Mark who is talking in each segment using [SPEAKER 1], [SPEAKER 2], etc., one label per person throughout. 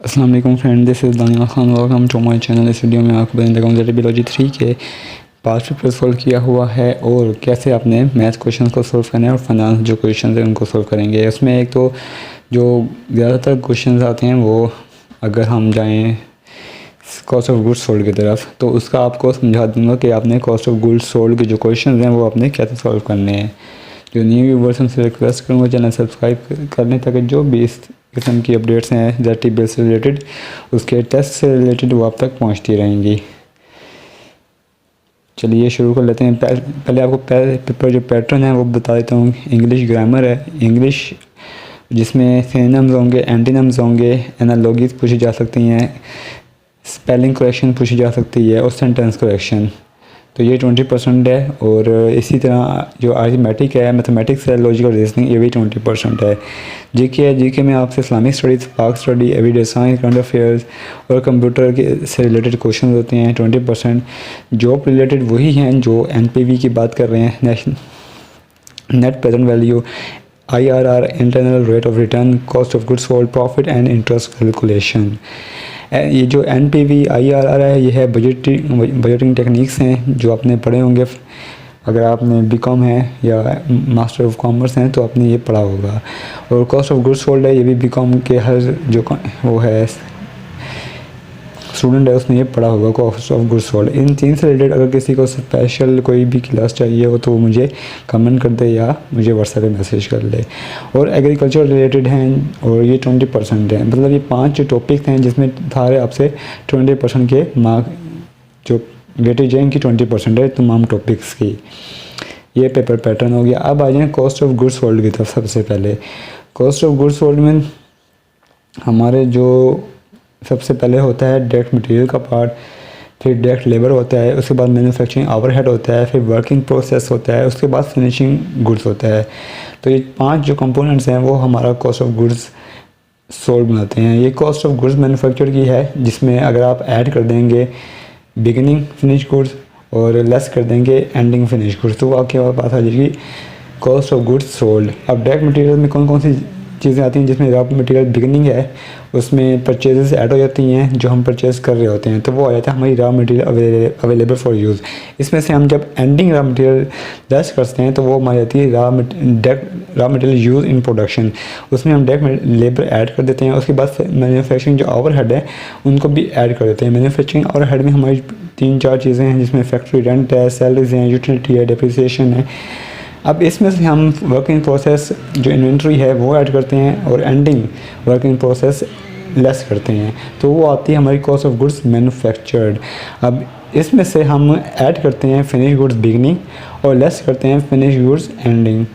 [SPEAKER 1] अस्सलाम वालेकुम friend, this is Dania Khan. Welcome to my channel. इस वीडियो में आपको बताने लगा हूँ बायोलॉजी 3 के पास्ट पेपर सोल्व किया हुआ है और कैसे आपने मैथ क्वेश्चन को सोल्व करना है और फाइनेंस जो क्वेश्चन है उनको सोल्व करेंगे। उसमें एक तो जो ज़्यादातर क्वेश्चन आते हैं वो अगर हम जाएँ कॉस्ट ऑफ गुड्स सोल्ड की तरफ तो उसका आपको समझा दूंगा कि आपने कॉस्ट ऑफ गुड्स सोल्ड के जो क्वेश्चन हैं वो आपने कैसे सॉल्व करने हैं। जो न्यू व्यूवर्स उनसे रिक्वेस्ट करूँगा चैनल सब्सक्राइब करने ताकि जो भी इस किस्म की अपडेट्स हैं दैट बेस से रिलेटेड उसके टेस्ट से रिलेटेड वो आप तक पहुँचती रहेंगी। चलिए शुरू कर लेते हैं। पहले आपको पेपर जो पैटर्न है वो बता देता हूँ। इंग्लिश ग्रामर है, इंग्लिश जिसमें सिनोनिम्स होंगे, एंटीनिम्स होंगे, एनालॉजीज पूछी जा सकती हैं, स्पेलिंग करेक्शन पूछी जा सकती है और सेंटेंस करेक्शन। तो ये 20% है। और इसी तरह जो अरिथमेटिक है, मैथमेटिक्स है, लॉजिकल रीजनिंग, ये भी 20% है। जीके है, जीके में आपसे इस्लामिक स्टडीज़, पाक study, everyday science, current affairs और कंप्यूटर के से रिलेटेड क्वेश्चन होते हैं 20%। जॉब रिलेटेड वही हैं जो एनपीवी की बात कर रहे हैं, national net present value, IRR, internal rate of return, cost of goods sold, profit and interest calculation. ये जो NPV IRR है ये है बजटिंग टेक्निक्स हैं जो आपने पढ़े होंगे। अगर आपने बीकॉम है या मास्टर ऑफ कॉमर्स हैं तो आपने ये पढ़ा होगा। और कॉस्ट ऑफ गुड्स सोल्ड है, ये भी बीकॉम के हर जो वो है स्टूडेंट है उसने ये पढ़ा होगा कॉस्ट ऑफ गुड्स सोल्ड। इन तीन से रिलेटेड अगर किसी को स्पेशल कोई भी क्लास चाहिए हो तो वो मुझे कमेंट कर दे या मुझे व्हाट्सएप पे मैसेज कर ले। और एग्रीकल्चर रिलेटेड हैं और ये 20% है। मतलब ये 5 टॉपिक हैं जिसमें सारे आपसे 20% के मार्क जो वेटेज है इनकी 20% है तमाम टॉपिक्स की। ये पेपर पैटर्न हो गया। अब आ जाए कॉस्ट ऑफ गुड्स सोल्ड की तरफ। सबसे पहले कॉस्ट ऑफ गुड्स सोल्ड में हमारे जो सबसे पहले होता है डायरेक्ट मटेरियल का पार्ट, फिर डायरेक्ट लेबर होता है, उसके बाद मैन्युफैक्चरिंग ओवरहेड होता है, फिर वर्किंग प्रोसेस होता है, उसके बाद फिनिशिंग गुड्स होता है। तो ये 5 जो कंपोनेंट्स हैं वो हमारा कॉस्ट ऑफ गुड्स सोल्ड बनाते हैं। ये कॉस्ट ऑफ गुड्स मैन्युफैक्चर की है जिसमें अगर आप ऐड कर देंगे बिगिनिंग फिनिश गुड्स और लेस कर देंगे एंडिंग फिनिश गुड्स तो आपके पास आ जाएगी कॉस्ट ऑफ गुड्स सोल्ड। अब डायरेक्ट मटेरियल में कौन कौन सी चीज़ें आती हैं जिसमें रॉ मटेरियल बिगनिंग है उसमें परचेजेस ऐड हो जाती हैं जो हम परचेज़ कर रहे होते हैं तो वो आ जाता है हमारी raw material available for use. इसमें से हम जब एंडिंग रॉ मटेरियल लेस करते हैं तो वो हमारी जाती है raw material use in production. उसमें हम डायरेक्ट लेबर ऐड कर देते हैं। उसके बाद मैन्युफैक्चरिंग जो ओवरहेड है उनको भी ऐड कर देते हैं। मैन्युफैक्चरिंग ओवरहेड में हमारी 3-4 चीज़ें हैं जिसमें फैक्ट्री रेंट है, सैलरीज हैं, यूटिलिटी है, डेप्रिसिएशन है। अब इसमें से हम वर्किंग प्रोसेस जो इन्वेंट्री है वो ऐड करते हैं और एंडिंग वर्किंग प्रोसेस लेस करते हैं तो वो आती है हमारी कॉस्ट ऑफ गुड्स मैन्युफैक्चर्ड। अब इसमें से हम ऐड करते हैं फिनिश गुड्स बिगनिंग और लेस करते हैं फिनिश गुड्स एंडिंग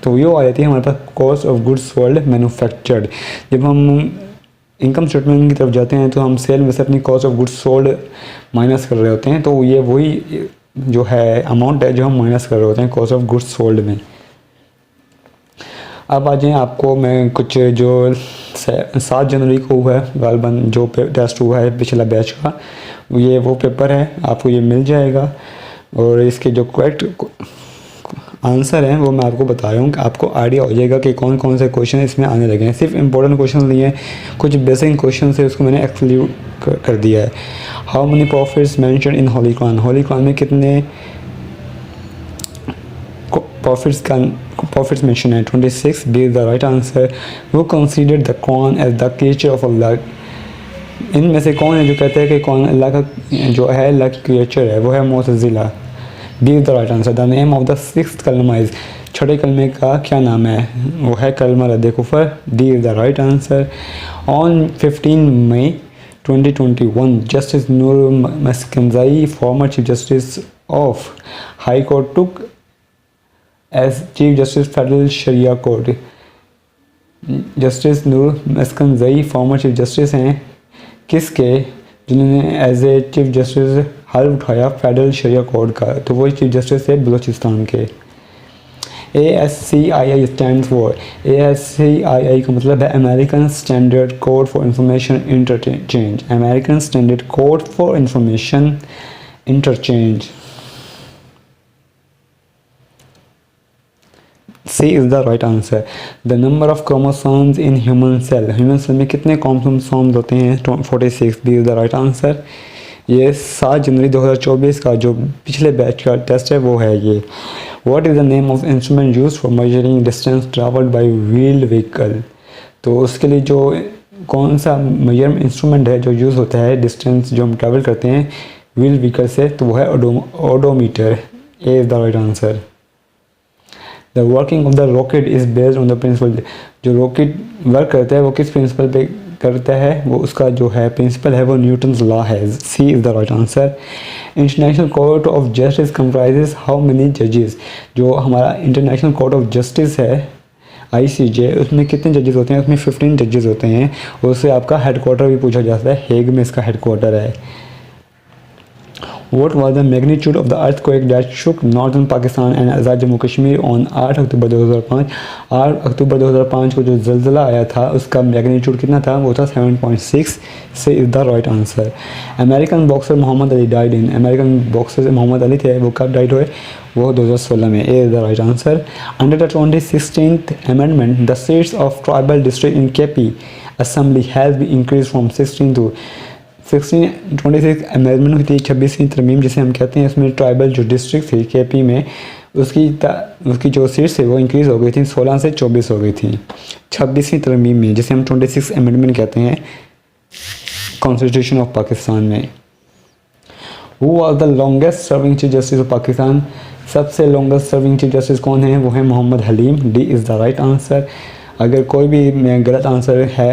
[SPEAKER 1] तो ये आ जाती है हमारे पास cost of goods sold manufactured. जब हम इनकम स्टेटमेंट की तरफ जाते हैं तो हम सेल में से अपनी cost of goods sold minus कर रहे होते हैं तो ये वही जो है अमाउंट है जो हम माइनस कर रहे होते हैं कॉस्ट ऑफ गुड्स सोल्ड में। अब आ जाएँ आपको मैं कुछ जो 7 जनवरी को हुआ है गालबन जो टेस्ट हुआ है पिछला बैच का ये वो पेपर है, आपको ये मिल जाएगा। और इसके जो करेक्ट आंसर हैं वो मैं आपको बता रहा हूँ कि आपको आइडिया हो जाएगा कि कौन कौन से क्वेश्चन इसमें आने लगे हैं। सिर्फ इंपॉर्टेंट क्वेश्चन नहीं है, कुछ बेसिक क्वेश्चन है उसको मैंने एक्सक्लूड कर दिया है। How many profits mention in holy Quran, holy Quran में कितने प्रॉफिट्स मेंशन है? 26। B is the right answer. वो consider the Quran as the creature of Allah. इनमें से कौन है जो कहते हैं कि कौन अल्लाह का जो है अल्लाह की क्रिएचर है? वो है मुअतज़िला। B is the right answer. The name of the 6th कलमा इज, छठे कलमे का क्या नाम है? वो है कलमा रद्द कुफर। D is the right answer. On 15 May 2021 justice Noor Maskanzai former chief justice of high court took as chief justice federal Sharia court. Justice Noor Maskanzai former chief justice हैं किसके? जिन्होंने एज ए चीफ जस्टिस हल्फ उठाया फेडरल शरिया कोर्ट का तो वही चीफ जस्टिस है बलूचिस्तान के। ASCII स्टैंड फॉर, ASCII का मतलब है American standard code for information interchange. American standard code for information interchange. C is the right answer. The number of chromosomes in human cell में कितने क्रोमोसोम्स होते हैं? 46, B is the right answer. ये 7 जनवरी 2024 का जो पिछले बैच का test है वो है ये। What is the name of instrument use for measuring distance travelled bye wheeled vehicle? तो उसके लिए जो कौन सा मेजरमेंट इंस्ट्रूमेंट है जो यूज़ होता है डिस्टेंस जो हम ट्रैवल करते हैं व्हील व्हीकल से, तो वो है odometer. A is the right answer. The working of the rocket is based on the principle. जो रॉकेट वर्क करता है वो किस प्रिंसिपल पे करता है? वो उसका जो है प्रिंसिपल है वो न्यूटन्स लॉ है। C is the right answer. International Court of Justice comprises how many जजेस? जो हमारा इंटरनेशनल कोर्ट ऑफ जस्टिस है ICJ, उसमें कितने जजेस होते हैं? उसमें 15 जजेस होते हैं और उससे आपका हेडक्वार्टर भी पूछा जाता है, हेग में इसका हेडक्वार्टर है। What was the magnitude of the earthquake that shook northern Pakistan and Azad Jammu Kashmir on 8 अक्टूबर 2005? 8 अक्टूबर 2005 को जो ज़लज़ला आया था उसका मैग्नीट्यूड कितना था? वो था 7.6। C is the right answer. American boxer Mohammad Ali died in. American boxer Mohammad Ali थे, वो कब डाइड हुए? वो 2016 में। A is the right answer. Under the 26th amendment, the seats of tribal district in KP Assembly has been increased from 16 to 26 amendment हुई थी, 26वीं तरमीम जिसे हम कहते हैं। इसमें ट्राइबल जो डिस्ट्रिक्ट थी KP में उसकी जो सीट्स थी वो इंक्रीज़ हो गई थी, 16 से 24 हो गई थी 26वीं तरमीम में, जिसे हम 26 अमेंडमेंट कहते हैं कॉन्स्टिट्यूशन ऑफ पाकिस्तान में। Who was the longest serving chief justice of Pakistan? सबसे लॉन्गेस्ट सर्विंग चीफ जस्टिस कौन है? वो है Mohammad Haleem. D is the right answer. अगर कोई भी गलत आंसर है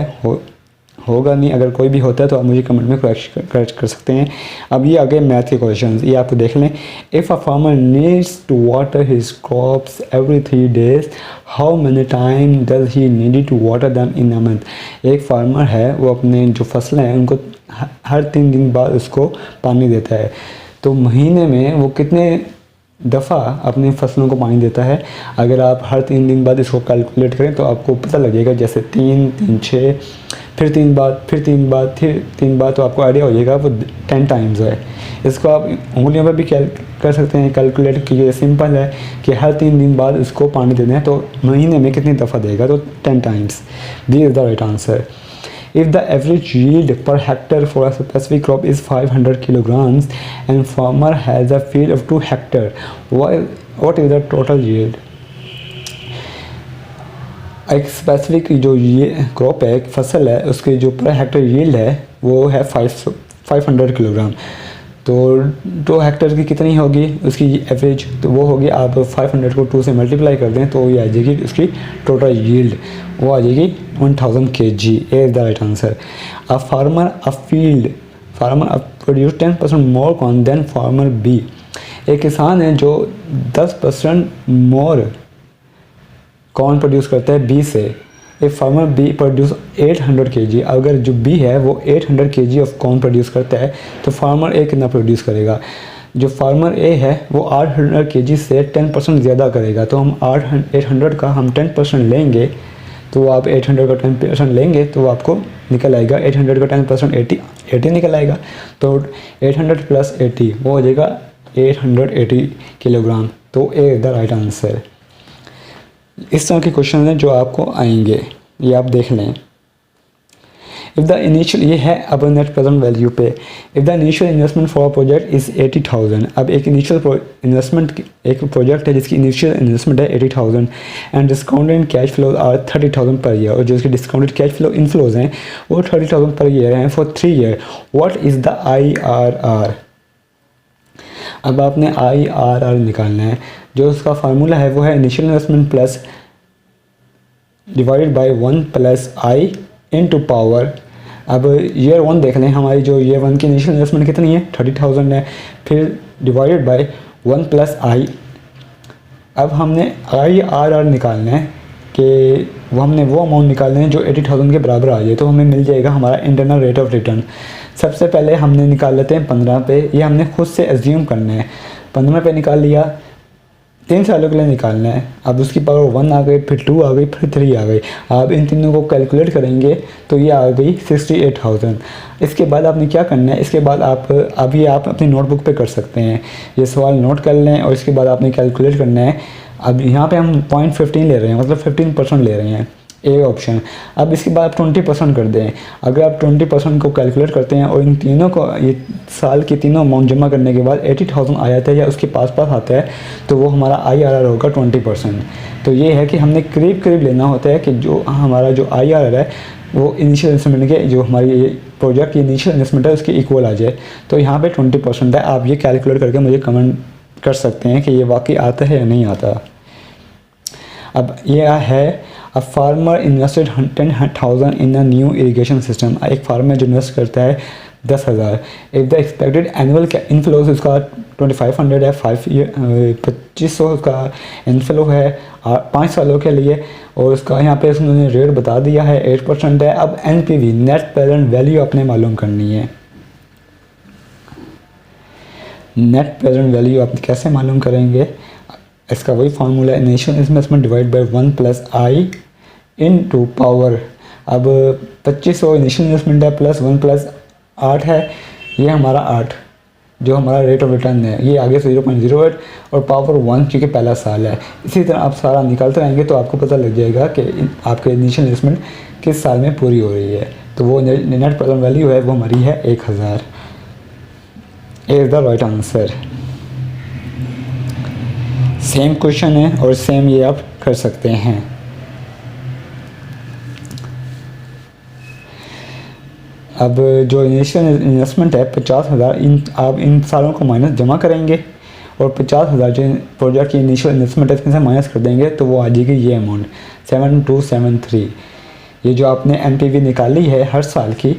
[SPEAKER 1] होगा नहीं, अगर कोई भी होता है तो आप मुझे कमेंट में करेक्ट कर सकते हैं। अब ये आगे मैथ के क्वेश्चंस, ये आपको देख लें। If a farmer needs to water his crops every 3 days, how many time does he need to water them in a month? एक फार्मर है वो अपने जो फसलें हैं उनको हर 3 दिन बाद उसको पानी देता है, तो महीने में वो कितने दफ़ा अपनी फसलों को पानी देता है? अगर आप हर 3 दिन बाद इसको कैलकुलेट करें तो आपको पता लगेगा, जैसे 3, 3, 6, फिर 3 बाद, फिर 3 बाद, फिर 3 बाद, तो आपको आइडिया हो जाएगा वो 10 टाइम्स है। इसको आप उंगलियों पर भी कर सकते हैं कैलकुलेट, कि ये सिंपल है कि हर 3 दिन बाद इसको पानी देना है, तो महीने में कितनी दफ़ा देगा? तो 10 times. The is the right answer. If the average yield per hectare for a specific crop is 500 kilograms and farmer has a field of 2 hectare, what is the total yield? एक स्पेसिफिक जो ये crop है, एक फसल है, उसकी जो per hectare yield है वो है 500 किलोग्राम। तो 2 हेक्टर की कितनी होगी उसकी एवरेज? तो वो होगी, आप 500 को 2 से मल्टीप्लाई कर दें तो ये आ जाएगी उसकी टोटल यील्ड, वो आ जाएगी 1000 kg। A is the right answer. A farmer produce 10% more corn than farmer B. एक किसान है जो 10% मोर कॉर्न प्रोड्यूस करता है बी से। A farmer B produce 800 kg। अगर जो बी है वो 800 kg ऑफ कॉर्न प्रोड्यूस करता है तो फार्मर ए कितना प्रोड्यूस करेगा? जो फार्मर ए है वो 800 kg से 10% ज़्यादा करेगा, तो हम 800 का हम 10% लेंगे, तो आप 800 का 10% लेंगे तो आपको निकल आएगा 800 का 10% 80 निकल आएगा। तो 800 प्लस 80 वो हो जाएगा 880 किलोग्राम। तो ए इज़ द राइट आंसर। इस तरह के क्वेश्चन हैं जो आपको आएंगे, ये आप देख लें। इफ़ द इनिशियल, ये है अब नेट प्रेजेंट वैल्यू पे। If the initial investment for project is 80,000। अब एक इनिशियल इन्वेस्टमेंट, एक प्रोजेक्ट है जिसकी इनिशियल इन्वेस्टमेंट है 80,000 and discounted cash flows are 30,000 per year, और जो इसके डिस्काउंटेड कैश फ्लो इनफ्लोज हैं वो 30,000 पर ईयर हैं for 3 year. What is the IRR? अब आपने IRR निकालना है। जो उसका फार्मूला है वो है initial investment plus divided by 1 plus I into power. अब ईयर 1 देख लें, हमारी जो ईयर 1 की इनिशियल इन्वेस्टमेंट कितनी है? 30,000 है, फिर डिवाइडेड बाय 1 प्लस आई। अब हमने IRR निकालना है कि हमने वो अमाउंट निकालना है जो 80,000 के बराबर आ जाए, तो हमें मिल जाएगा हमारा इंटरनल रेट ऑफ रिटर्न। सबसे पहले हमने निकाल लेते हैं 15 पे, ये हमने खुद से एज्यूम करना है। 15 पे निकाल लिया, 3 सालों के लिए निकालना है। अब उसकी पावर 1 आ गई, फिर 2 आ गई, फिर 3 आ गई। आप इन तीनों को कैलकुलेट करेंगे तो ये आ गई 68,000। इसके बाद आपने क्या करना है? इसके बाद आप अभी आप अपनी नोटबुक पे कर सकते हैं, ये सवाल नोट कर लें और इसके बाद आपने कैलकुलेट करना है अब यहाँ पे हम 0.15 ले रहे हैं, मतलब 15% ले रहे हैं, ए ऑप्शन। अब इसके बाद आप 20% कर दें। अगर आप 20% को कैलकुलेट करते हैं और इन तीनों को, ये साल की तीनों अमाउंट जमा करने के बाद 80,000 आ जाता है या उसके पास पास आता है, तो वो हमारा IRR होगा 20%। तो ये है कि हमने करीब करीब लेना होता है कि जो हमारा जो IRR है वो इनिशियल इन्वेस्टमेंट के, जो हमारी ये प्रोजेक्ट की इनिशियल इन्वेस्टमेंट है उसके इक्वल आ जाए। तो यहाँ पे 20% है। आप ये कैलकुलेट करके मुझे कमेंट कर सकते हैं कि ये वाकई आता है या नहीं आता। अब ये है, a farmer invested 10,000 in a new irrigation system. एक फार्मर जो इन्वेस्ट करता है 10,000, if the expected annual inflows उसका 2500 है, 2500 उसका इनफ्लो है 5 सालों के लिए, और उसका यहाँ पे उन्होंने रेट बता दिया है 8% है। अब NPV, नेट प्रेजेंट वैल्यू आपने मालूम करनी है। नेट प्रेजेंट वैल्यू आप कैसे मालूम करेंगे? इसका वही फार्मूला है, initial investment divide by 1 + I into power. अब 2500 इनिशियल इन्वेस्टमेंट है प्लस 1 + 8 है, ये हमारा 8 जो हमारा रेट ऑफ रिटर्न है, ये आगे 0.08 और पावर 1 क्योंकि पहला साल है। इसी तरह आप सारा निकालते रहेंगे तो आपको पता लग जाएगा कि आपके इनिशियल इन्वेस्टमेंट किस साल में पूरी हो रही है। तो वो नेट प्रेजेंट वैल्यू है वो हमारी है 1000। ए is the right answer. Same question है और सेम ये आप कर सकते हैं। अब जो इनिशियल इन्वेस्टमेंट है 50,000, आप इन सालों को माइनस जमा करेंगे और 50,000 जो प्रोजेक्ट की इनिशियल इन्वेस्टमेंट है इसमें से माइनस कर देंगे तो वो आ जाएगी ये अमाउंट 7273। ये जो आपने NPV निकाली है हर साल की,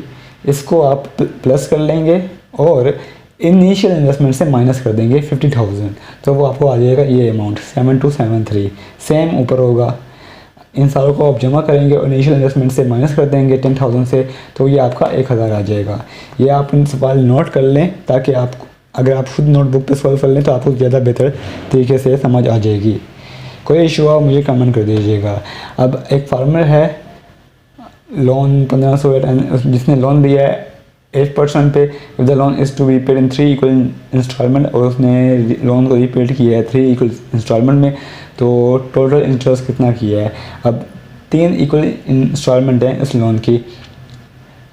[SPEAKER 1] इसको आप प्लस कर लेंगे और इनिशियल इन्वेस्टमेंट से माइनस कर देंगे 50,000, तो वो आपको आ जाएगा ये अमाउंट 7273। सेम ऊपर होगा, इन सालों को आप जमा करेंगे और इनिशियल इन्वेस्टमेंट से माइनस कर देंगे 10,000 से, तो ये आपका 1000 आ जाएगा। ये आप इन सवाल नोट कर लें ताकि आप, अगर आप खुद नोटबुक पे सॉल्व कर लें तो आपको ज़्यादा बेहतर तरीके से समझ आ जाएगी। कोई इशू हो मुझे कमेंट कर दीजिएगा। अब एक फार्मर है, लोन 1500, जिसने लोन दिया है 8% पे, if the loan is to be paid in 3 equal installment, और उसने लोन को रीपेड किया है 3 इक्वल इंस्टॉलमेंट में, तो टोटल इंटरेस्ट कितना किया है? अब 3 इक्वल इंस्टॉलमेंट हैं इस लोन की,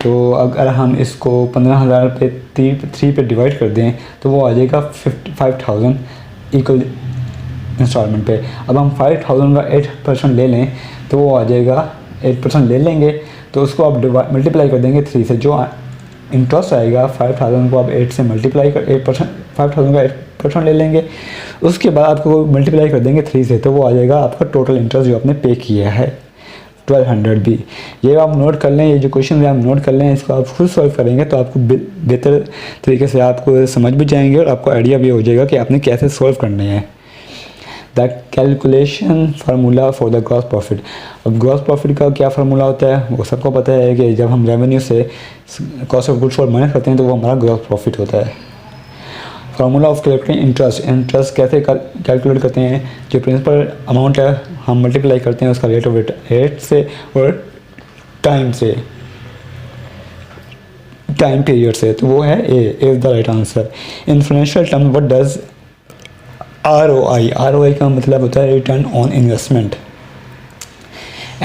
[SPEAKER 1] तो अगर हम इसको 15,000 पे 3 पे डिवाइड कर दें तो वो आ जाएगा 55,000 इक्वल इंस्टॉलमेंट पे। अब हम 5,000 का 8% ले लें तो वो आ जाएगा, 8% ले लेंगे तो उसको आप मल्टीप्लाई कर देंगे 3 से, जो इंटरेस्ट आएगा 5,000 को आप 8 से मल्टीप्लाई कर 8%, 5,000 का 8% ले लेंगे, उसके बाद आपको मल्टीप्लाई कर देंगे 3 से, तो वो आ जाएगा आपका टोटल इंटरेस्ट जो आपने पे किया है 1200 भी। ये आप नोट कर लें, ये जो क्वेश्चन है आप नोट कर लें, इसको आप खुद सॉल्व करेंगे तो आपको बेहतर तरीके से आपको समझ भी जाएंगे और आपको आइडिया भी हो जाएगा कि आपने कैसे सॉल्व करने हैं। The calculation formula for the gross profit. अब ग्रॉस प्रॉफिट का क्या फार्मूला होता है वो सबको पता है कि जब हम रेवेन्यू से cost of goods sold minus करते हैं तो वो हमारा ग्रॉस प्रॉफिट होता है। फार्मूला ऑफ कैलकुलेटिंग इंटरेस्ट कैसे कैलकुलेट करते हैं? जो प्रिंसिपल अमाउंट है हम मल्टीप्लाई करते हैं उसका रेट से और टाइम पीरियड से, तो वो है ए is the right answer. In financial term what does ROI का मतलब होता है रिटर्न ऑन इन्वेस्टमेंट।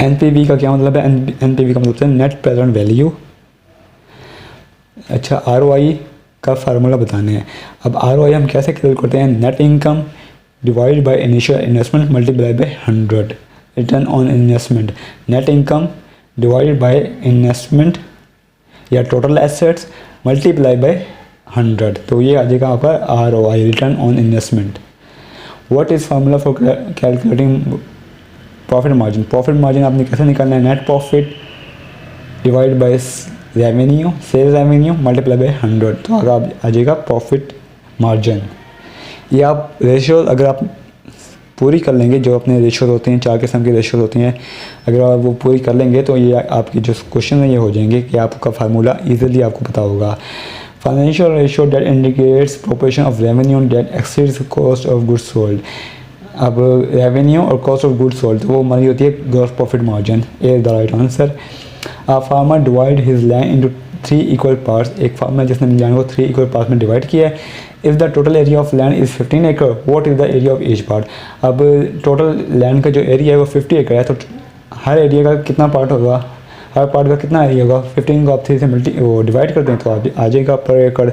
[SPEAKER 1] NPV का क्या मतलब है? NPV का मतलब होता है नेट प्रेजेंट वैल्यू। अच्छा, ROI का फार्मूला बताने हैं। अब ROI हम कैसे कैलकुलेट करते हैं? Net income divide by initial investment multiply by 100, return on investment. Net income divide by investment या टोटल एसेट्स मल्टीप्लाई बाय 100, तो ये आ जाएगा आपका ROI, return on investment. What is formula for calculating profit margin? Profit margin आपने कैसे निकालना है? Net profit divide by revenue, sales revenue multiply by 100, तो अगर आप आ जाएगा प्रॉफिट मार्जिन। ये आप रेशियो अगर आप पूरी कर लेंगे, जो अपने रेशियोज होते हैं 4 किस्म के रेशियोज होते हैं, अगर आप वो पूरी कर लेंगे तो ये आपकी जो क्वेश्चन है ये हो जाएंगे कि आपका फार्मूला ईजिली आपको पता होगा। Financial ratio debt indicates proportion of revenue debt exceeds cost of goods sold. अब रेवेन्यू और कॉस्ट ऑफ गुड्स सोल्ड तो वो हमारी होती है gross profit margin. A is the right answer. A farmer divided his land into 3 equal parts, एक farmer जिसने land को 3 इक्वल पार्ट्स में डिवाइड किया है। If the total area of land is 15 एकड़, what is the area of each part. अब total land का जो एरिया है वो 50 एकड़ है, तो हर एरिया का कितना पार्ट होगा, हर पार्ट का कितना एरिया होगा, 15 को आप 3 से वो डिवाइड करते हैं तो आ जाएगा पर एकड़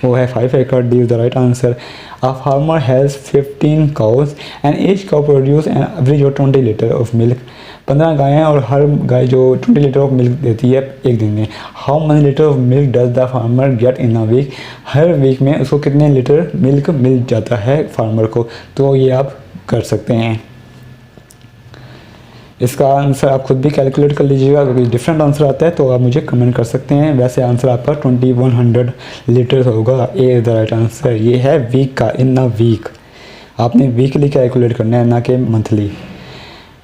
[SPEAKER 1] वो है 5 एकड़। D is the right answer. A farmer has 15 cause and each cow produce an average of 20 litre of milk. 15 गायें और हर गाय जो 20 लीटर ऑफ मिल्क देती है एक दिन में। How many litre of milk does the farmer get in a week. हर week में उसको कितने लीटर मिल्क मिल जाता है फार्मर को, तो ये आप कर सकते हैं। इसका आंसर आप खुद भी कैलकुलेट कर लीजिएगा, अगर कोई डिफरेंट आंसर आता है तो आप मुझे कमेंट कर सकते हैं। वैसे आंसर आपका 2100 लीटर होगा। A is the right answer. ये है वीक का, इन अ वीक। आपने वीकली कैलकुलेट करना है, ना कि monthly.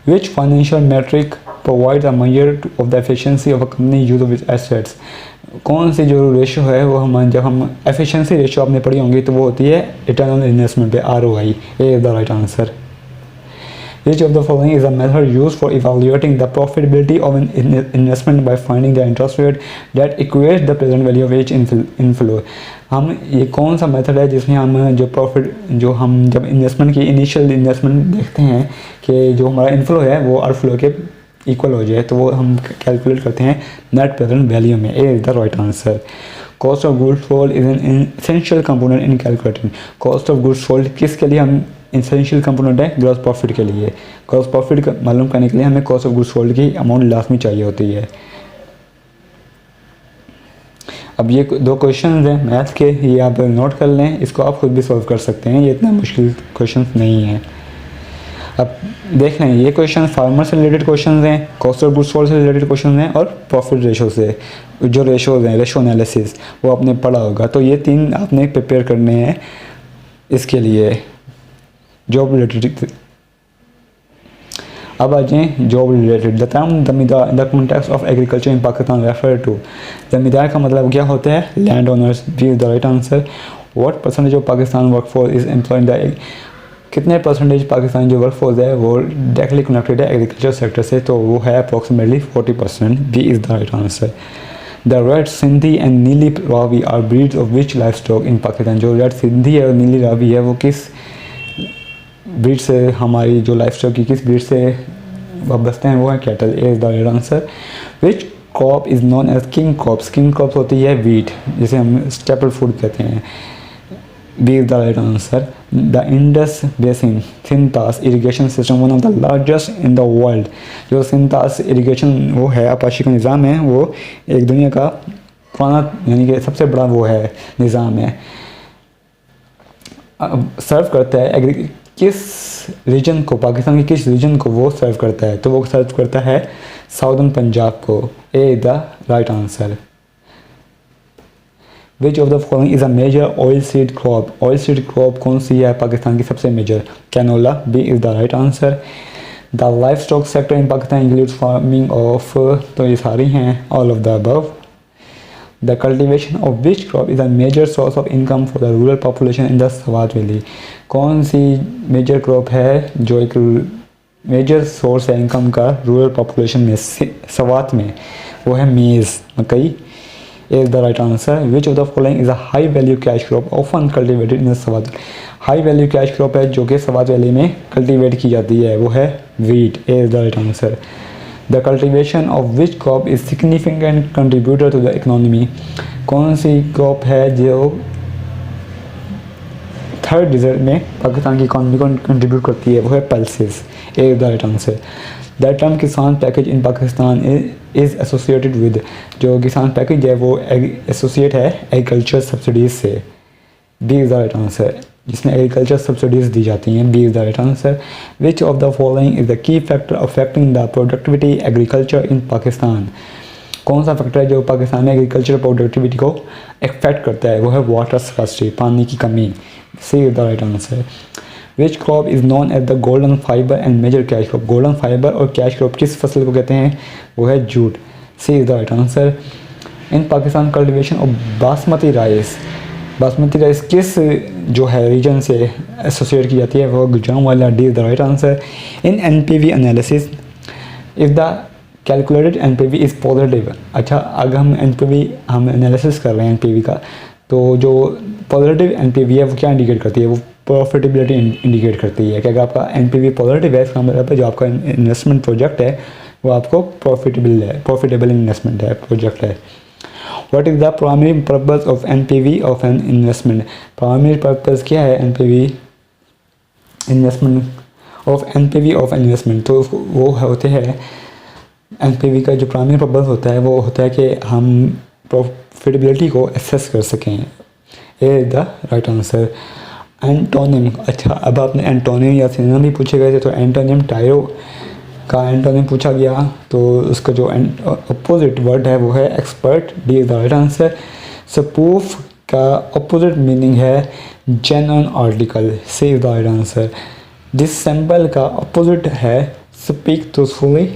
[SPEAKER 1] Which financial metric provide a measure of the efficiency of a company use of its assets. कौन सी जो रेशो है वो हम जब हम एफिशिएंसी रेशो आपने पढ़ी होंगी तो वो होती है रिटर्न ऑन इन्वेस्टमेंट पे, ROI। A is the right answer. Which of the following is a method used for evaluating the profitability of an investment by finding the interest rate that equates the present value of each inflow। हम ये कौन सा method है जिसमें हम जो profit जो हम जब इन्वेस्टमेंट की इनिशियल इन्वेस्टमेंट देखते हैं कि जो हमारा इनफ्लो है वो आउटफ्लो के इक्वल हो जाए, तो वो हम कैलकुलेट करते हैं नेट प्रेजेंट वैल्यू में। A is the right answer. Cost of goods sold is an essential component in calculating. Cost of goods sold किसके लिए हम एसेंशियल कंपोनेंट है, ग्रॉस प्रॉफिट के लिए। ग्रॉस प्रॉफिट मालूम करने के लिए हमें कॉस्ट ऑफ गुड्स सोल्ड की अमाउंट लास्ट में चाहिए होती है। अब ये 2 क्वेश्चन हैं मैथ के, ये आप नोट कर लें, इसको आप खुद भी सॉल्व कर सकते हैं, ये इतना मुश्किल क्वेश्चन नहीं है। अब देख लें, ये क्वेश्चन फार्मर से रिलेटेड क्वेश्चन हैं, कॉस्ट ऑफ गुड्स सोल्ड से रिलेटेड क्वेश्चन हैं और प्रॉफिट रेशो से जो रेशोज हैं, रेशो एनालिसिस वो आपने पढ़ा होगा। तो ये 3 आपने प्रिपेयर करने हैं इसके लिए जॉब रिलेटेड। अब आ जाएँ job related. The term zamindar in the context of agriculture in Pakistan refer to. Zamindar का मतलब क्या होता है, land owners. B is the right answer. What percentage of Pakistan workforce is employed the, कितने परसेंटेज पाकिस्तान जो वर्कफोर्स है वो डायरेक्टली कनेक्टेड है एग्रीकल्चर सेक्टर से, तो वो है approximately 40%। B is the right answer. The red Sindhi and Nili Ravi are breeds of which life stock इन पाकिस्तान। जो रेड सिंधी है और नीली रावी है वो किस ब्रीड से, हमारी जो लाइफ स्टॉक की किस ब्रीड से वाबस्ते हैं, वो है cattle. A is the right answer. Which crop is known as king crops. King crops होती है वीट, जिसे हम स्टेपल फूड कहते हैं। B is the right answer. The Indus basin सिंथास irrigation system one of the largest in the world. जो सिंथास irrigation वो है आपाशी का निज़ाम है, वो एक दुनिया का पुराना यानी कि सबसे बड़ा वो है निज़ाम है। सर्व करता है किस रीजन को, पाकिस्तान के किस रीजन को वो सर्व करता है, तो वो सर्व करता है साउदर्न पंजाब को। A the right answer. Which of the following is a major oil seed crop. Oil seed crop कौन सी है पाकिस्तान की सबसे major, canola. B is the right answer. The life stock sector in Pakistan includes farming of, तो ये सारी हैं all of the above. The cultivation of which crop is a major source of income for the rural population in the Swat Valley। कौन सी major crop है जो एक major source है income का रूरल पॉपुलेशन में, सवात में, वो है मेज़, मकई। Is the right answer. Which of the following is a high value cash crop often cultivated in the Swat. High value cash crop है जो कि सवात वैली में कल्टिवेट की जाती है, वो है wheat. A is the right answer. The cultivation of which crop is significant contributor to the economy। कौन सी क्रॉप है जो 3rd डिजिट में पाकिस्तान की इकॉनमी को कंट्रीब्यूट करती है, वो है pulses. A is the right answer. The term Kisan package in Pakistan is associated with. जो किसान पैकेज है वो एसोसिएट है एग्रीकल्चर सब्सिडीज से। B is the right answer, जिसमें एग्रीकल्चर सब्सिडीज दी जाती हैं। B is the right answer. Which of the following is the key factor affecting the productivity agriculture in Pakistan. कौन सा फैक्टर है जो पाकिस्तान में एग्रीकल्चर प्रोडक्टिविटी को इफेक्ट करता है, वो है वाटर स्कार्सिटी, पानी की कमी। C is the right answer. Which crop is known as the golden fibre and major cash crop. Golden fibre और कैश क्रॉप किस फसल को कहते हैं, वो है jute. C is the right answer. In Pakistan cultivation of basmati rice. Basmati rice किस जो है रीजन से एसोसिएट की जाती है, वो गुजरात वाला। D is the right answer. In NPV analysis if the calculated NPV is positive. अच्छा, अगर हम एनालिसिस कर रहे हैं एनपीवी का, तो जो पॉजिटिव एनपीवी है वो क्या इंडिकेट करती है? वो प्रॉफिटेबिलिटी इंडिकेट करती है कि अगर आपका एनपीवी पॉजिटिव है, इसका मतलब है जो आपका इन्वेस्टमेंट प्रोजेक्ट है वो आपको प्रॉफिटेबल इन्वेस्टमेंट है, प्रोजेक्ट है। What is the primary purpose of NPV of an investment? Primary purpose क्या है एनपीवी इन्वेस्टमेंट ऑफ इन्वेस्टमेंट? तो वो होते हैं, एनपीवी का जो प्राइमरी पर्पस होता है वो होता है कि हम प्रॉफिटेबिलिटी को एसेस कर सकें। ये is the right answer. Antonym, अच्छा अब आपने एंटोनिम या सिनोनिम भी पूछे गए थे, तो एंटोनिम टायरो का एंटोनिम पूछा गया, तो उसका जो अपोजिट वर्ड है वो है expert. D is the right answer. Spoof का अपोजिट मीनिंग है genuine article. C is the right answer. Dissemble का अपोजिट है स्पीक ट्रूथफुली।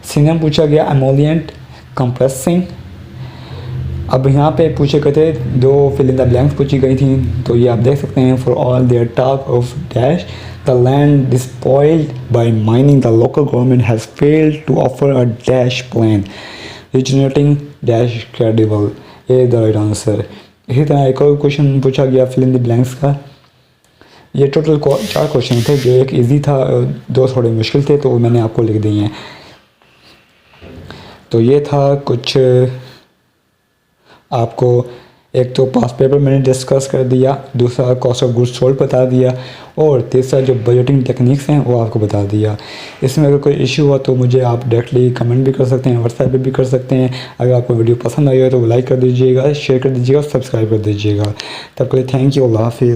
[SPEAKER 1] सिनोनिम पूछा गया एमोलिएंट, कंप्रेसिंग। अब यहाँ पे पूछे गए थे दो फिल इन द ब्लैंक्स पूछी गई थी, तो ये आप देख सकते हैं। For all their talk of dash the land despoiled by mining the local government has failed to offer a dash plan regenerating dash credible. ये द राइट आंसर। इसी तरह एक और क्वेश्चन पूछा गया फिल इन द ब्लैंक्स का। ये total 4 question थे, जो एक ईजी था, 2 थोड़े मुश्किल थे, तो मैंने आपको लिख दिए हैं। तो ये था कुछ आपको, एक तो पास पेपर मैंने डिस्कस कर दिया, दूसरा कॉस्ट ऑफ गुड्स सोल्ड बता दिया, और तीसरा जो बजटिंग टेक्निक्स हैं वो आपको बता दिया। इसमें अगर कोई इशू हुआ तो मुझे आप डायरेक्टली कमेंट भी कर सकते हैं, व्हाट्सएप पे भी कर सकते हैं। अगर आपको वीडियो पसंद आई हो तो लाइक कर दीजिएगा, शेयर कर दीजिएगा, सब्सक्राइब कर दीजिएगा। तब के लिए थैंक यू, अल्लाह हाफिज़।